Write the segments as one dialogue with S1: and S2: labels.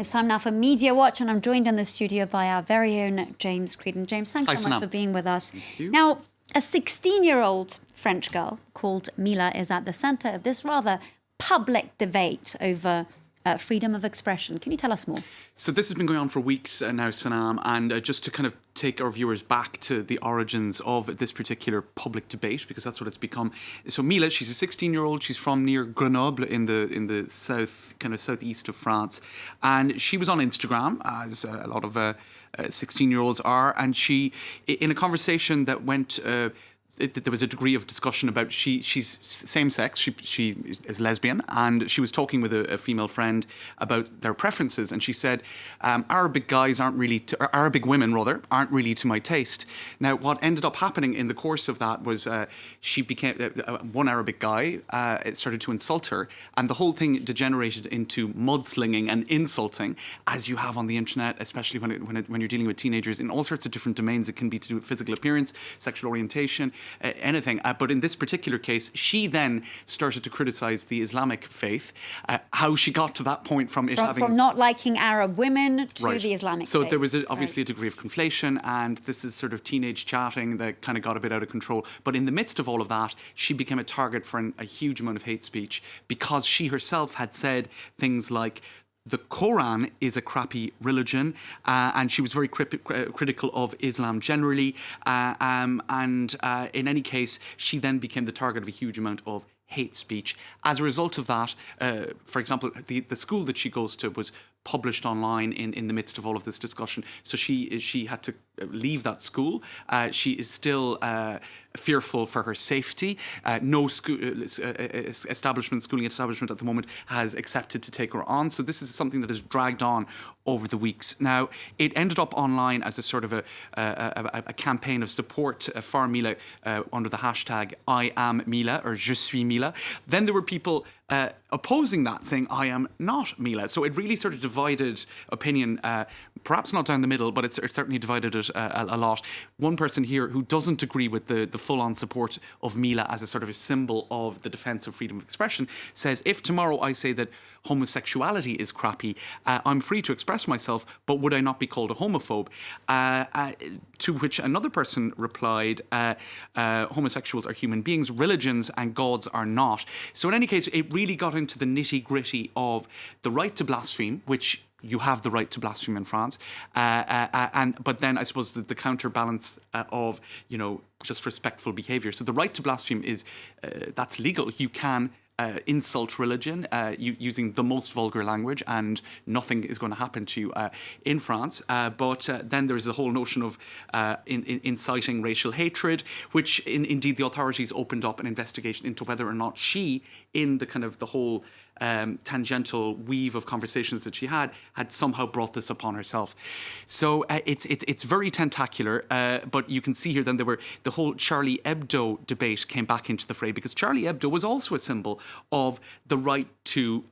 S1: It's time now for Media Watch, and I'm joined in the studio by our very own James Creedon. James, thanks so much for being with us.
S2: Thank you.
S1: Now, a 16-year-old French girl called Mila is at the centre of this rather public debate over freedom of expression. Can you tell us more?
S2: So this has been going on for weeks now, Sanam, and just to kind of take our viewers back to the origins of this particular public debate, because that's what it's become. So Mila, she's a 16-year-old. She's from near Grenoble in the south, kind of southeast of France, and she was on Instagram, as a lot of 16-year-olds are, and she, in a conversation that went. There was a degree of discussion about she's same sex, she is lesbian, and she was talking with a female friend about their preferences, and she said Arabic women aren't really to my taste. Now, what ended up happening in the course of that was she became one Arabic guy started to insult her, and the whole thing degenerated into mudslinging and insulting, as you have on the internet, especially when you're dealing with teenagers in all sorts of different domains. It can be to do with physical appearance, sexual orientation, anything. But in this particular case, she then started to criticise the Islamic faith, how she got to that point from
S1: not liking Arab women to
S2: right.
S1: the Islamic
S2: so
S1: faith.
S2: There was obviously a degree of conflation, and this is sort of teenage chatting that kind of got a bit out of control. But in the midst of all of that, she became a target for a huge amount of hate speech, because she herself had said things like, the Quran is a crappy religion, and she was very critical of Islam generally. And in any case, she then became the target of a huge amount of hate speech. As a result of that, for example, the school that she goes to was published online in the midst of all of this discussion. So she had to leave that school. She is still fearful for her safety. No schooling establishment at the moment has accepted to take her on. So this is something that has dragged on over the weeks. Now, it ended up online as a sort of a campaign of support for Mila under the hashtag I am Mila, or Je suis Mila. Then there were people opposing that, saying I am not Mila. So it really sort of divided opinion, perhaps not down the middle, but it certainly divided it a lot. One person here who doesn't agree with the full-on support of Mila as a sort of a symbol of the defence of freedom of expression says, if tomorrow I say that homosexuality is crappy, I'm free to express myself, but would I not be called a homophobe? To which another person replied, homosexuals are human beings, religions and gods are not. So in any case, it really got into the nitty-gritty of the right to blaspheme, which you have the right to blaspheme in France, but then I suppose the counterbalance of, just respectful behaviour. So the right to blaspheme is, that's legal. You can insult religion using the most vulgar language, and nothing is going to happen to you in France. But then there's the whole notion of inciting racial hatred, which indeed the authorities opened up an investigation into whether or not she, in the kind of the whole tangential weave of conversations that she had somehow brought this upon herself. So it's very tentacular, but you can see here then the whole Charlie Hebdo debate came back into the fray, because Charlie Hebdo was also a symbol of the right to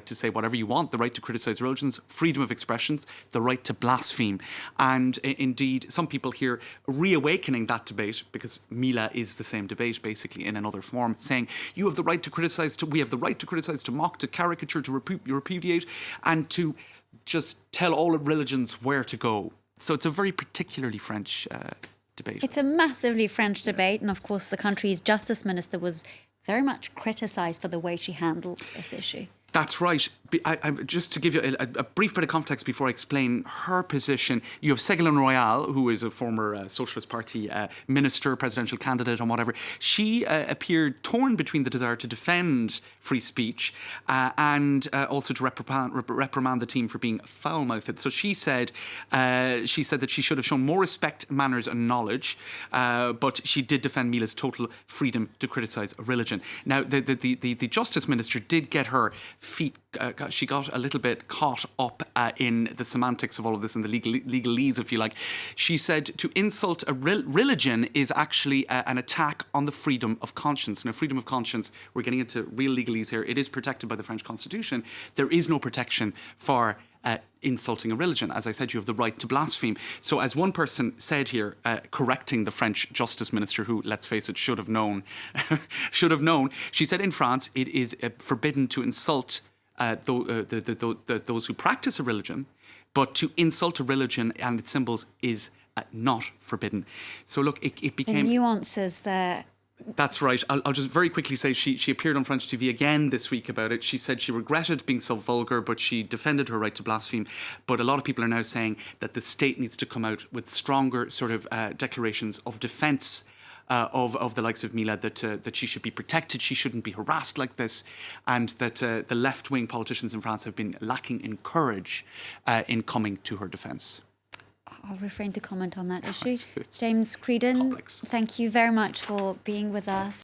S2: say whatever you want, the right to criticise religions, freedom of expressions, the right to blaspheme. And indeed, some people here reawakening that debate, because Mila is the same debate basically in another form, saying you have the right to criticise, we have the right to criticise, to mock, to caricature, to repudiate, and to just tell all religions where to go. So it's a very particularly French debate.
S1: It's a massively French debate, and of course the country's justice minister was very much criticised for the way she handled this issue.
S2: That's right. Just to give you a brief bit of context before I explain her position, you have Ségolène Royal, who is a former Socialist Party minister, presidential candidate and whatever. She appeared torn between the desire to defend free speech and also to reprimand the team for being foul-mouthed. So she said that she should have shown more respect, manners and knowledge, but she did defend Mila's total freedom to criticise a religion. Now, the Justice Minister did get her feet, she got a little bit caught up in the semantics of all of this and the legalese, if you like. She said to insult a religion is actually an attack on the freedom of conscience. Now, freedom of conscience, we're getting into real legalese here, it is protected by the French Constitution. There is no protection for insulting a religion. As I said, you have the right to blaspheme. So as one person said here, correcting the French Justice Minister, who, let's face it, should have known, she said in France, it is forbidden to insult those who practice a religion, but to insult a religion and its symbols is not forbidden. So look, it became...
S1: The nuances there.
S2: That's right. I'll just very quickly say she appeared on French TV again this week about it. She said she regretted being so vulgar, but she defended her right to blaspheme. But a lot of people are now saying that the state needs to come out with stronger sort of declarations of defence of the likes of Mila, that she should be protected, she shouldn't be harassed like this, and that the left-wing politicians in France have been lacking in courage in coming to her defence.
S1: I'll refrain to comment on that issue. James Creedon, thank you very much for being with us.